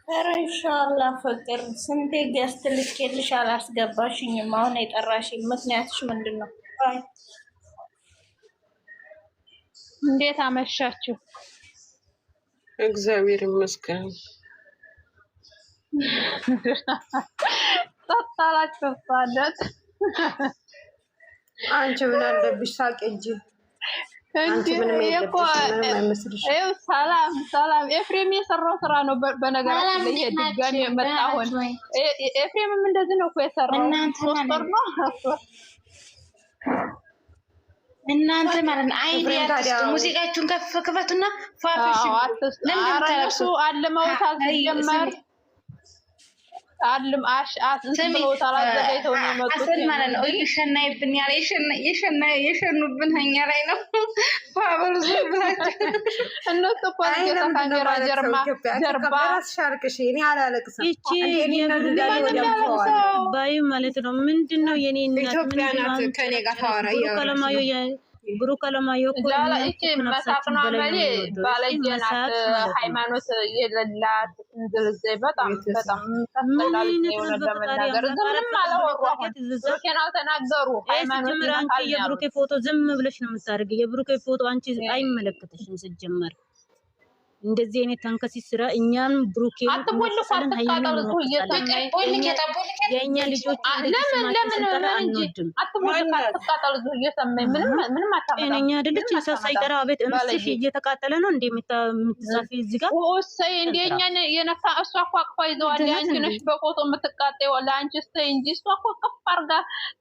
ኧረ ኢንሻአላህ ፍቅር ስንቴ ገዝት ልኬልሽ አላስገባሽኝም። አሁን የጠራሽኝ ምክንያትሽ ምንድን ነው? አይ እንዴት አመሻችሁ? እግዚአብሔር ይመስገን። ተጣላችሁ ታደት አንቺ ምን አለብሽ? ሳቅ እንጂ አንቺ ምንም የለብሽ። ሰላም ሰላም። ኤፍሬም የሰራው ስራ ነው። በነገራችን ላይ ድጋሚ መጣሁን። ኤፍሬምም እንደዚህ ነው እኮ የሰራው። ሶስት ነው እናንተ ማለት ነው። አይዲያ ሙዚቃችሁን ከፍ ክፈቱና ፋፋሽ ለምን ታለቅሱ? አለመውታት ጀመር አለም አስብሎታል። አዘጋይተው ነው የመጡት ማለት ነው። ይሸናይብን ያለ የሸኑብን ሀኛ ላይ ነው ፋብሉ ዝብላችሁ እነሱ እኮ ካሜራ ጀርባ ሻርክሽ እኔ አላለቅስም። እቺ ባዩ ማለት ነው። ምንድነው የኔ እናት ኢትዮጵያ ናት ከኔ ጋር ታወራ ቀለማዩ ብሩክ አለማየሁ እኮ መሳቅ ነው አመሌ ባለየናት ሃይማኖት የሌላት እንደዚህ በጣም ተፈላልገው ዝም አላወራሁት ብሩኬን አልተናገሩ ሃይማኖት የብሩኬ ፎቶ ዝም ብለሽ ነው የምታደርጊው። የብሩኬ ፎቶ አንቺ አይመለከተሽም ሲጀመር። እንደዚህ አይነት ተንከሲስ ስራ እኛም ብሩኬ አትቦልኳት ተቃጠልኩ የኛ ልጆች ለምን አንወድም። አትቦልኳት ተቃጠል እየሰማኝ ምንም አታመጣም። እኛ አይደለች ሳይቀራ ቤት እንስሽ እየተቃጠለ ነው እንደምትጻፊ እዚህ ጋር ወሰይ እንደኛ የነካ እሷ እኮ አቅፋ ይዘዋል። አንቺ ነሽ በፎቶ የምትቃጠው ለአንቺ ስታይ እንጂ እሷ እኮ ቅፍ አርጋ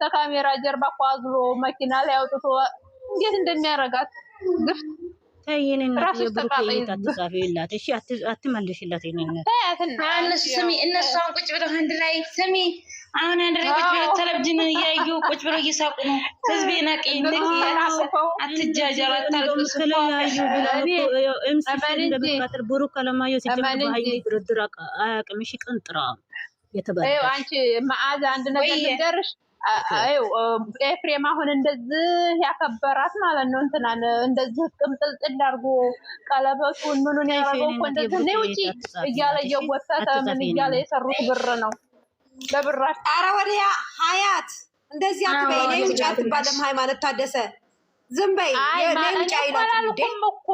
ከካሜራ ጀርባ እኮ አዝሎ መኪና ላይ አውጥቶ እንዴት እንደሚያረጋት ግፍት ታየኔና የብሩክ እየታተጻፈ ይላት እሺ አትመልሽላት የኔነት እነሱ ስሚ እነሱን ቁጭ ብለው አንድ ላይ ስሚ አሁን አንድ ላይ ቁጭ ብለው ቴሌቪዥን እያዩ ቁጭ ብለው እየሳቁ ነው። ህዝብ ነቂ ነቂ አትጃጃል አታልቅሱ ስለያዩ ብለው ኤምሲ እንደበቃተር ብሩክ አለማየሁ ሲጀምር ባይ ድርድር አያቅም። እሺ ቅንጥራ የተባለ አንቺ መዓዛ አንድ ነገር ልንገርሽ። ኤፍሬም አሁን እንደዚህ ያከበራት ማለት ነው። እንትናን እንደዚህ ቅምጥልጥል አድርጎ ቀለበቱን ምኑን ያደረገው እኮ እንደዚህ ነው ውጪ እያለ እየወተተ ምን እያለ የሰሩት ብር ነው ለብራችሁ። ኧረ ወዲያ ሀያት እንደዚህ አትበይ። እኔ ውጪ አትባልም። ሃይማኖት ታደሰ ዝም በይ። እኔ ውጪ አይላትም እንዴ እኮ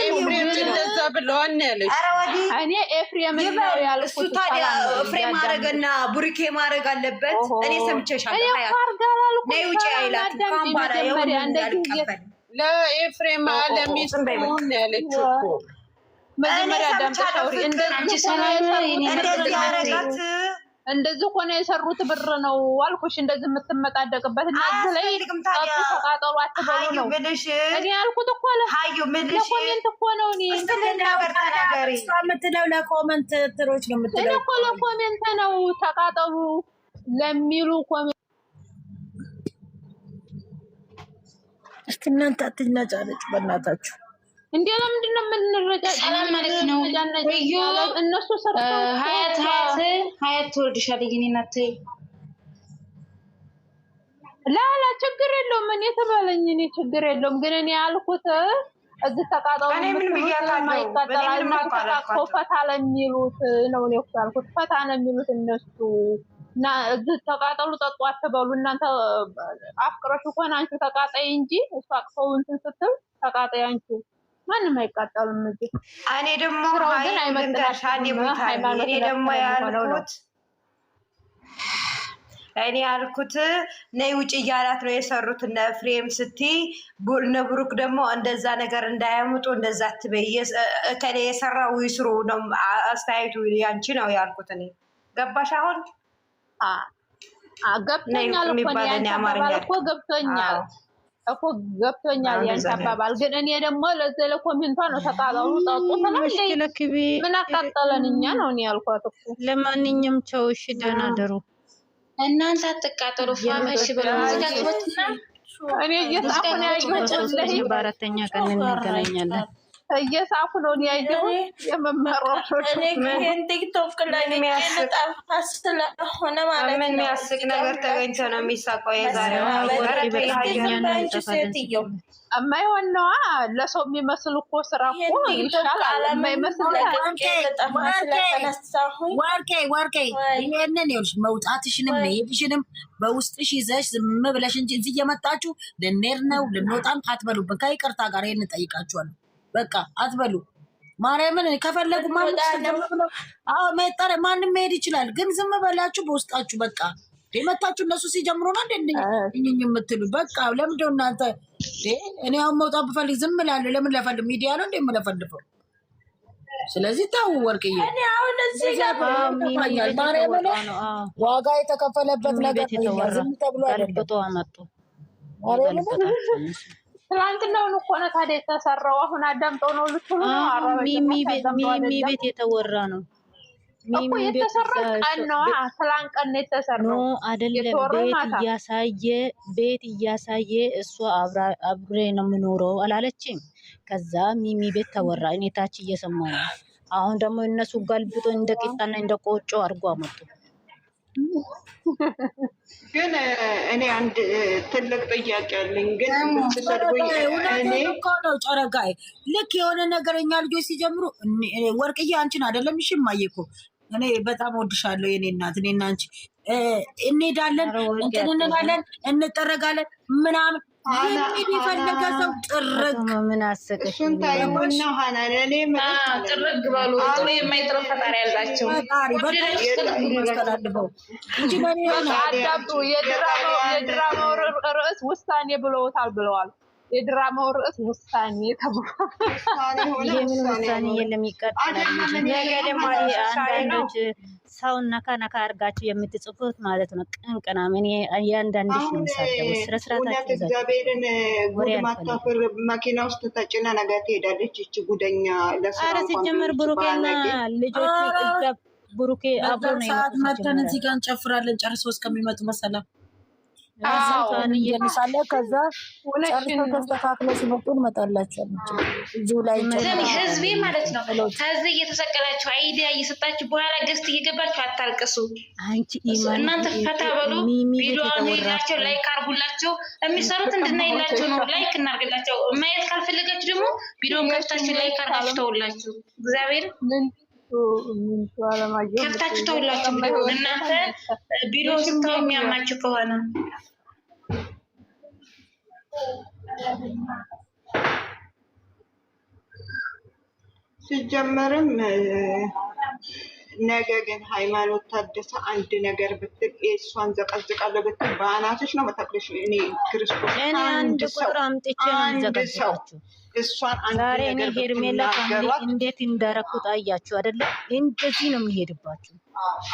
ኤፍሬም እንደዛ ብለዋል ያለች። ኧረ ወዲህ እኔ ኤፍሬም ነው ያልኩት። እሱ ታዲያ ኤፍሬም ማረግና ቡሪኬ ማረግ አለበት። እኔ ሰምቼሻለሁ። ሀያት ነይ ውጪ አይላትም። ካምባራ የሆነ እንዳልቀበል ለኤፍሬም አለሚስት ነው ያለችው እኮ መጀመሪያ ዳምጣው እንደዚህ እንደዚህ ያረጋት እንደዚህ ሆነ የሰሩት ብር ነው አልኩሽ። እንደዚህ የምትመጣደቅበት እና እዚህ ላይ ተቃጠሉ አትበሉ ነው እኔ ያልኩት እኮ ለኮሜንት እኮ ነው። እኔ የምትለው ለኮሜንተሮች ነው የምትለው እኮ ለኮሜንት ነው ተቃጠሉ ለሚሉ ኮሜንት። እስቲ እናንተ አትናጫነጭ በእናታችሁ። እንዴ ለምንድን ነው የምንረጃ? ሰላም ማለት ነው። እነሱ ሰርተው ሀያት ትወልድሻለች። እኔ እናት ላላ ችግር የለውም። እኔ ተባለኝ እኔ ችግር የለውም። ግን እኔ ያልኩት እዚህ ተቃጣው ማይቃጠላል ፈታ ለሚሉት ነው። እኔ እኮ ያልኩት ፈታ ነው የሚሉት እነሱ እና እዚህ ተቃጠሉ ጠጡ አትበሉ። እናንተ አፍቅረሽ እንኳን አንቺ ተቃጣይ እንጂ እሷ አቅፈው እንትን ስትል ተቃጣይ አንቺ ማንም አይቃጠልም እንጂ እኔ ደግሞ እኔ ያልኩት ነይ ውጪ እያላት ነው የሰሩት እነ ፍሬም ስትይ እነ ብሩክ ደግሞ እንደዛ ነገር እንዳያምጡ እንደዛ አትበይ። ከኔ የሰራው ይስሩ ነው አስተያየቱ ያንቺ ነው ያልኩት እኔ። ገባሽ አሁን? ገብቶኛል እኮ ገብቶኛል እኮ ገብቶኛል ያንተ አባባል። ግን እኔ ደግሞ ለዘለ ኮሜንቷ ነው ተቃጣሉ ጠጡ ተናለች ምን አቃጠለን እኛ ነው እኔ ያልኳት እኮ። ለማንኛውም ቻው እሺ፣ ደህና ደሩ እናንተ አትቃጠሉ። ፋመሽ ብለው ዝጋግበትና እኔ እየጻፍኩ ነው ያየሁት። በአራተኛ ቀን እንገናኛለን። እየሳፉ ነው ያየው የመመረሩ ይሄን ቲክቶክ ላይ ልጣፋ ስለሆነ ማለት ነው። ምን የሚያስቅ ነገር ተገኝቶ ነው የሚሳቀው? የዛሬው ሴትዮ የማይሆን ነዋ። ለሰው የሚመስል እኮ ስራ እኮ ይሻላል። የማይመስል ወርቄ ይሄንን ይኸውልሽ መውጣትሽንም መሄድሽንም በውስጥሽ ይዘሽ ዝም ብለሽ እንጂ እዚህ እየመጣችሁ ልንሄድ ነው ልንወጣም አትበሉብን። ከይቅርታ ጋር ይሄን እንጠይቃችኋለን። በቃ አትበሉ። ማርያምን ከፈለጉ ማንም መሄድ ይችላል፣ ግን ዝም በላችሁ በውስጣችሁ በቃ መታችሁ እነሱ ሲጀምሩ ነው እንዴ የምትሉ በቃ ለምንድነው እናንተ? እኔ አሁን መውጣት ብፈልግ ዝም እላለሁ። ለምን ለፈልግ ሚዲያ ነው እንዴ የምለፈልፈው? ስለዚህ ታው ወርቅዬ እኔ አሁን እዚህ ጋር ማርያምን ዋጋ የተከፈለበት ነገር ዝም ተብሎ አይደለም። አመጡ ትላንትናውን እኮ ነው ታዲያ የተሰራው። አሁን አዳምጠው ነው ልትሉ ነው። ሚሚ ቤት የተወራ ነው እኮ የተሰራ ቀን ነው። ትላንት ቀን ነው የተሰራው። አይደለም ቤት እያሳየ እሷ አብሬ ነው የምኖረው አላለችም። ከዛ ሚሚ ቤት ተወራ። እኔ ታች እየሰማሁ ነው። አሁን ደግሞ እነሱ ገልብጦ እንደ ቂጣና እንደ ቆጮ አድርጎ አመጡ። ግን እኔ አንድ ትልቅ ጥያቄ አለኝ። ግን እኔ እኮ ነው ጨረጋይ ልክ የሆነ ነገረኛ ልጆች ሲጀምሩ ወርቅዬ አንቺን አይደለም እሺ ማየኮ እኔ በጣም ወድሻለሁ የኔ እናት። እኔና አንቺ እንሄዳለን እንትን እንላለን እንጠረጋለን ምናምን የፈለገ ሰው ጥርግ ምን አሰቀሽ? እሱን ታይሙና ሀናን እኔ ጥርግ በሉ። ጥሩ የማይጥረው ፈጣሪ ያላቸው ያስተላልፈው እንጂ አዳምጡ። የድራማው ርዕስ ውሳኔ ብለውታል ብለዋል። የድራማው ርዕስ ውሳኔ ተብሏል። የምን ውሳኔ የለም ይቀጥላል። ነገ ደግሞ አንዳንዶች ሰውን ነካ ነካ አድርጋችሁ የምትጽፉት ማለት ነው። ቅንቅና ምን እያንዳንድሽ ነው የሚሳደቡ። ስነስርዓታችሁ እግዚአብሔርን ጉድ ማታፍር መኪና ውስጥ ተጭና ነገር ትሄዳለች። እቺ ጉደኛ ለስራ ኧረ ሲጀመር ብሩኬና ልጆቹ እዛ ብሩኬ አብሮ ነው ሰዓት መተን እዚህ ጋር እንጨፍራለን። ጨርሶ እስከሚመጡ መሰላም እየሳለ ከዛ ጨርሶ ተስተካክሎ ሲመጡ እንመጣላችኋለን። እዚሁ ላይ ህዝቤ ማለት ነው። ከዚህ እየተሰቀላችሁ አይዲያ እየሰጣችሁ በኋላ ገስት እየገባችሁ አታልቅሱ። እናንተ ፈታ በሉ። ቪዲዮውን ሄዳቸው ላይክ አርጉላቸው። የሚሰሩት እንድናይላቸው ነው። ላይክ እናርግላቸው። ማየት ካልፈለጋችሁ ደግሞ ቪዲዮውን ከፍታችሁ ላይክ አርጋችሁ ተውላችሁ። እግዚአብሔር ከፍታችሁ ተውላችሁ። እናንተ ቪዲዮ ስታው የሚያማችሁ ከሆነ ሲጀመርም ነገ ግን ሃይማኖት ታደሰ አንድ ነገር ብትል እሷን ዘቀዝቃለሁ ብትል በአናትሽ ነው መተክለሽ። እኔ ክርስቶስ አንድ ቁጥር አምጥቼ ነው ዘቀዝቃችሁ። እሷን አንድ ዛሬ እኔ ነገር ሄርሜላ እንዴት እንዳረኩት አያችሁ አይደለ? እንደዚህ ነው የሚሄድባችሁ።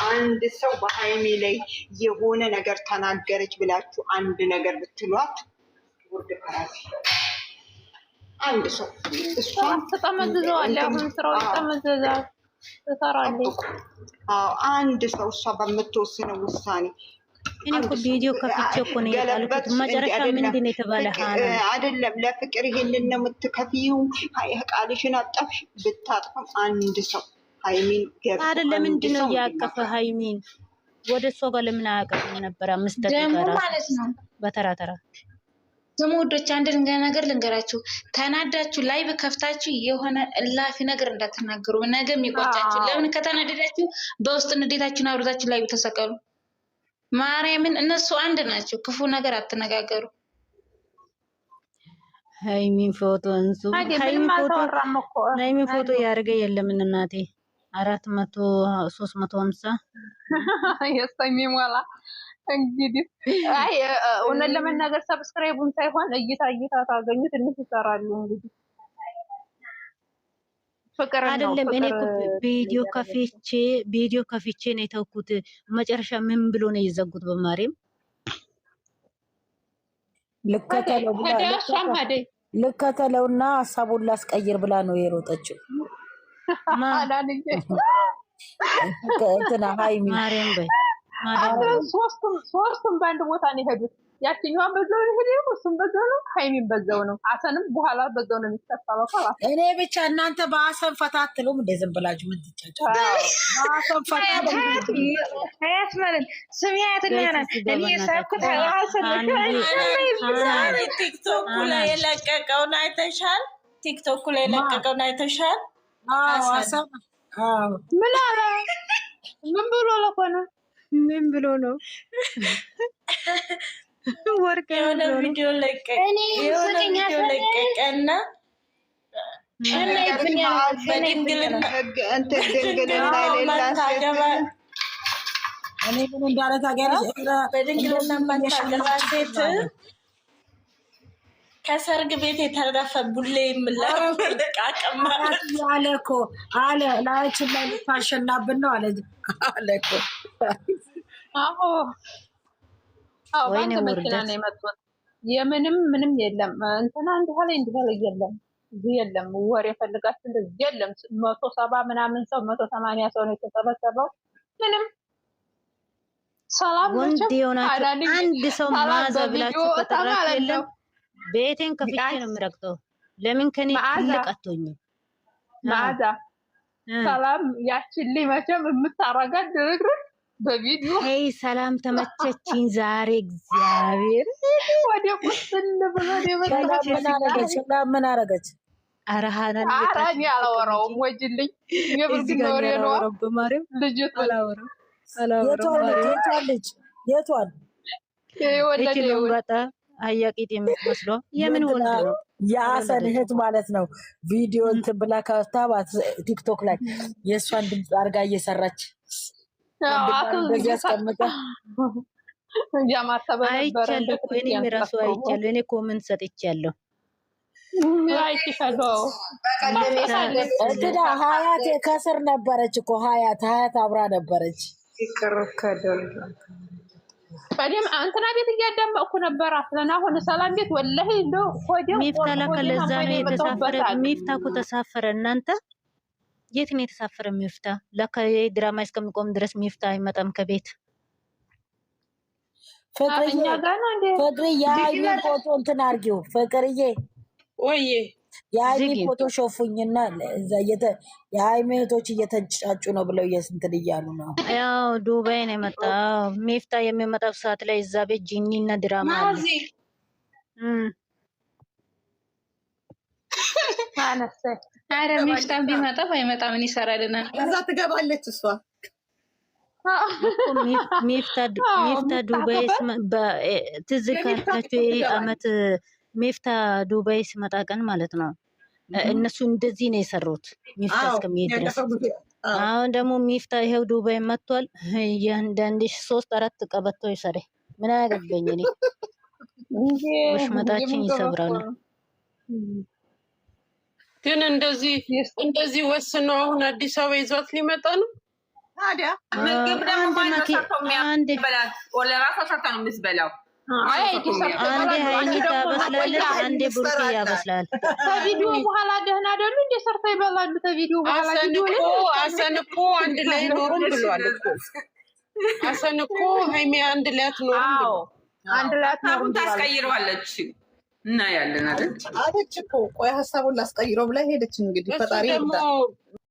አንድ ሰው በሃይሜ ላይ የሆነ ነገር ተናገረች ብላችሁ አንድ ነገር ብትሏት ውርድ ከራስ አንድ ሰው እሷን ተጠመዝዘዋል። አሁን ስራው ተጠመዘዛል። ተሰራለች። አንድ ሰው እሷ በምትወስነው ውሳኔ እኔ እኮ ቪዲዮ ከፍቼ እኮ ነው ያልኩት። መጨረሻ ምንድን ነው የተባለ? አይደለም ለፍቅር ይሄንን ነው የምትከፊው። ቃልሽን አጠፍሽ ብታጥፋም አንድ ሰው ሃይሚን ገብ አይደለም ምንድን ነው ያቀፈ ሃይሚን ወደ እሷ ጋር ለምን አያቀፍም ነበር? አምስት ደግሞ ማለት ነው በተራ ተራ ስሙ ወዶች አንድ ነገር ልንገራችሁ። ተናዳችሁ ላይቭ ከፍታችሁ የሆነ እላፊ ነገር እንዳትናገሩ። ነገ የሚቆጫችሁ ለምን ከተናደዳችሁ በውስጥ ንዴታችሁን አውርዳችሁ ላይቭ ተሰቀሉ። ማርያምን እነሱ አንድ ናቸው። ክፉ ነገር አትነጋገሩ። ሃይሚን ፎቶ እንሱ ሃይሚን ፎቶ ያደረገ የለም እናቴ 400 350 የሚሞላ እንግዲህ አይ እውነት ለመናገር ሰብስክራይቡን ሳይሆን እይታ ታገኙ ትንሽ ይሰራሉ። እንግዲህ ፍቅር ነው አይደለም። እኔ እኮ ቪዲዮ ከፍቼ ነው የተውኩት። መጨረሻ ምን ብሎ ነው የዘጉት? በማርያም ልከተለውና ሀሳቡን ላስቀይር ብላ ነው የሮጠችው። እንትና ሃይሚ ማርያም በይ ሶስቱም በአንድ ቦታ ነው የሄዱት። ያችኛዋን በዛው ነው ሄደው እሱም በዛው ነው ሀይሚን በዛው ነው አሰንም በኋላ በዛው ነው የሚከፈለው ማለት እኔ ብቻ እናንተ በአሰብ ፈታትሉም እንደ ዝም ብላችሁ ምን ትጫጫው በአሰብ ፈታትሉ ሀያት ማለት ስም ሀያትና እኔ ሳኩት ቲክቶክ ላይ የለቀቀውን አይተሻል? ቲክቶክ ላይ የለቀቀውን አይተሻል? አሰብ ምን አለ ምን ብሎ ለኮነ ምን ብሎ ነው ወርቅ የሆነ ቪዲዮ ለቀቀና በድንግልና እኔ ምን እንዳለ ታውቂያለሽ? በድንግልና የማታገባ ሴት ከሰርግ ቤት የተረፈ ቡሌ የምለቃቀም ማለት አለ እኮ አለ ላያችን ላይ ልታሸናብን ነው አለ እኮ። ወይኔ መኪና ነው የመጡት። ምንም የለም እንትና እንዲህ ላይ የለም የለም ወሬ ፈልጋችሁ እንደዚህ የለም። 170 ምናምን ሰው 180 ሰው ነው የተሰበሰበው። ምንም ሰላም ነው። አንድ ሰው ማዛ ብላችሁ ከተራክ የለም። ቤቴን ከፍቼ ነው የምረግጠው። ለምን ከኔ ልቀቶኝ ማዛ ሰላም ያችን መቼም የምታረጋት ድርግር በቪዲዮ ሄይ ሰላም ተመቸችኝ ዛሬ እግዚአብሔር ወደ ቁስል ብሎ ምን አረገች? አራሃና አራኝ አላወራውም ወጅልኝ የብርግኖር ነው በማርያም ልጅቱ አላወራው የቷል የወለደው በጣ አያቂት የምትመስለው የምን ወንድ ነው? የአሰን እህት ማለት ነው። ቪዲዮ እንትን ብላ ከፍታ ቲክቶክ ላይ የእሷን ድምፅ አድርጋ እየሰራች አይቻለሁ እኮ እኔም እራሱ አይቻለሁ። እኔ ኮመንት ሰጥቻለሁ። እንትና ሀያት ከስር ነበረች እኮ ሀያት አብራ ነበረች። ቀደም እንትና ቤት እያዳመጥኩ ነበር። አስለና አሁን ሰላም ቤት ወላሂ እንደው ሆዴው ሚፍታ ለከለዛ ነው የተሳፈረ። ሚፍታ እኮ ተሳፈረ። እናንተ የት ነው የተሳፈረ ሚፍታ? ለካ ድራማ እስከሚቆም ድረስ ሚፍታ አይመጣም ከቤት። ፍቅርዬ የሀይሚ ፎቶ እንትን አድርጊው። ፍቅርዬ ወይ የሀይሚ ፎቶ ሾፉኝና የሀይሚ እህቶች እየተንጫጩ ነው ብለው እንትን እያሉ ነው። ያው ዱባይ ነው የመጣው ሚፍታ። የሚመጣው ሰዓት ላይ እዛ ቤት ጂኒና ድራማ አለ። አረ ሚፍታ ቢመጣ ባይመጣ ምን ይሰራልናል? እዛ ትገባለች እሷ። ሚፍታ ዱባይ ትዝ ካላችሁ ይሄ አመት ሚፍታ ዱባይ ሲመጣ ቀን ማለት ነው። እነሱ እንደዚህ ነው የሰሩት ሚፍታ እስከሚሄድ ድረስ። አሁን ደግሞ ሚፍታ ይሄው ዱባይ መጥቷል። እያንዳንድሽ 3-4 ቀበቶ ይሰሪ። ምን አያገባኝ እኔ ወሽመጣችን ይሰብራሉ። ግን እንደዚህ ወስኖ አሁን አዲስ አበባ ይዟት ሊመጣ ነው። ታዲያ ምግብ ደግሞ ማነው ሰርቶ የሚበላት? ለራሷ ሰርታ ነው የምትበላው። አንዴ ሀይሚ ታበስላለች፣ አንዴ ቡርቂ ያበስላል። ከቪዲዮ በኋላ ደህና አይደሉ እንደ ሰርታ ይበላሉ። ከቪዲዮ በኋላ አሰን እኮ አንድ ላይ ኖሩም ብሏል እኮ። አሰን እኮ ሀይሚ አንድ ላይ አትኖሩም ብሏል። አንድ ላይ አትኖሩም ታስቀይረዋለች እና ያለን አይደል አለች እኮ። ቆይ ሀሳቡን ላስቀይረው ብላ ሄደች። እንግዲህ ፈጣሪ